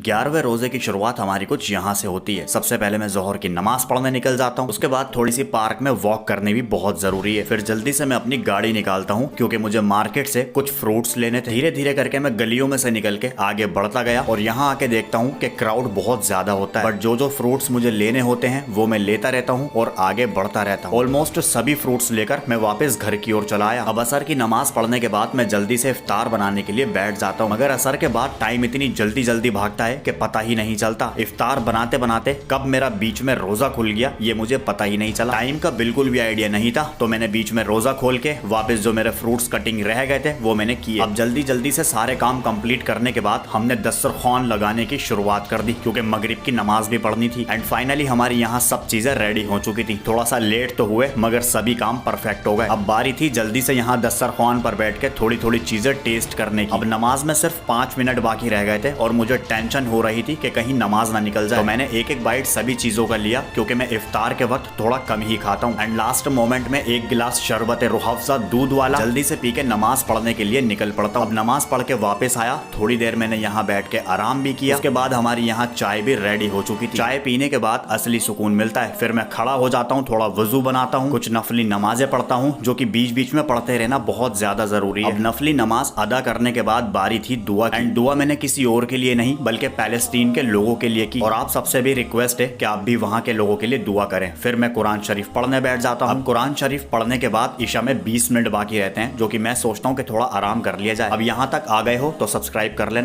11वें रोजे की शुरुआत हमारी कुछ यहाँ से होती है। सबसे पहले मैं जोहर की नमाज पढ़ने निकल जाता हूँ। उसके बाद थोड़ी सी पार्क में वॉक करनी भी बहुत जरूरी है। फिर जल्दी से मैं अपनी गाड़ी निकालता हूँ क्योंकि मुझे मार्केट से कुछ फ्रूट्स लेने थे। धीरे धीरे करके मैं गलियों में से निकल के आगे बढ़ता गया और यहाँ आके देखता हूँ कि क्राउड बहुत ज्यादा होता है, बट जो फ्रूट्स मुझे लेने होते हैं वो मैं लेता रहता हूँ और आगे बढ़ता रहता हूँ। ऑलमोस्ट सभी फ्रूट्स लेकर मैं वापस घर की ओर चला आया। अब असर की नमाज पढ़ने के बाद मैं जल्दी से इफ्तार बनाने के लिए बैठ जाता हूँ, मगर असर के बाद टाइम इतनी जल्दी जल्दी भागता है कि पता ही नहीं चलता। इफ्तार बनाते बनाते कब मेरा बीच में रोजा खुल गया ये मुझे पता ही नहीं चला। टाइम का बिल्कुल भी आइडिया नहीं था, तो मैंने बीच में रोजा खोल के वापस जो मेरे फ्रूट्स कटिंग रह गए थे वो मैंने किए। अब जल्दी जल्दी से सारे काम कंप्लीट करने के बाद हमने दस्तरखान लगाने की शुरुआत कर दी क्योंकि मगरिब की नमाज भी पढ़नी थी। एंड फाइनली हमारी यहाँ सब चीजें रेडी हो चुकी थी। थोड़ा सा लेट तो हुए मगर सभी काम परफेक्ट हो गए। अब बारी थी जल्दी से यहाँ दस्तरखान पर बैठ के थोड़ी थोड़ी चीजें टेस्ट करने की। अब नमाज में सिर्फ 5 मिनट बाकी रह गए थे और मुझे टेंशन हो रही थी कि कहीं नमाज ना निकल जाए, तो मैंने एक एक बाइट सभी चीजों का लिया क्योंकि मैं इफ्तार के वक्त थोड़ा कम ही खाता हूँ। एंड लास्ट मोमेंट में एक गिलास शरबत रूह अफ़ज़ा दूध वाला जल्दी से पी के नमाज पढ़ने के लिए निकल पड़ता हूँ। अब नमाज पढ़ के वापस आया, थोड़ी देर मैंने यहाँ बैठ के आराम भी किया। उसके बाद हमारी यहाँ चाय भी रेडी हो चुकी थी। चाय पीने के बाद असली सुकून मिलता है। फिर मैं खड़ा हो जाता हूँ, थोड़ा वजू बनाता हूँ, कुछ नफली नमाजें पढ़ता हूँ जो कि बीच बीच में पढ़ते रहना बहुत ज्यादा जरूरी है। अब नफली नमाज अदा करने के बाद बारी थी दुआ की। एंड दुआ मैंने किसी और के लिए नहीं बल्कि पैलेस्टीन के लोगों के लिए की, और आप सबसे भी रिक्वेस्ट है कि आप भी वहाँ के लोगों के लिए दुआ करें। फिर मैं कुरान शरीफ पढ़ने बैठ जाता हूँ। अब कुरान शरीफ पढ़ने के बाद ईशा में 20 मिनट बाकी रहते हैं, जो कि मैं सोचता हूँ कि थोड़ा आराम कर लिया जाए। अब यहाँ तक आ गए हो तो सब्सक्राइब कर लेना।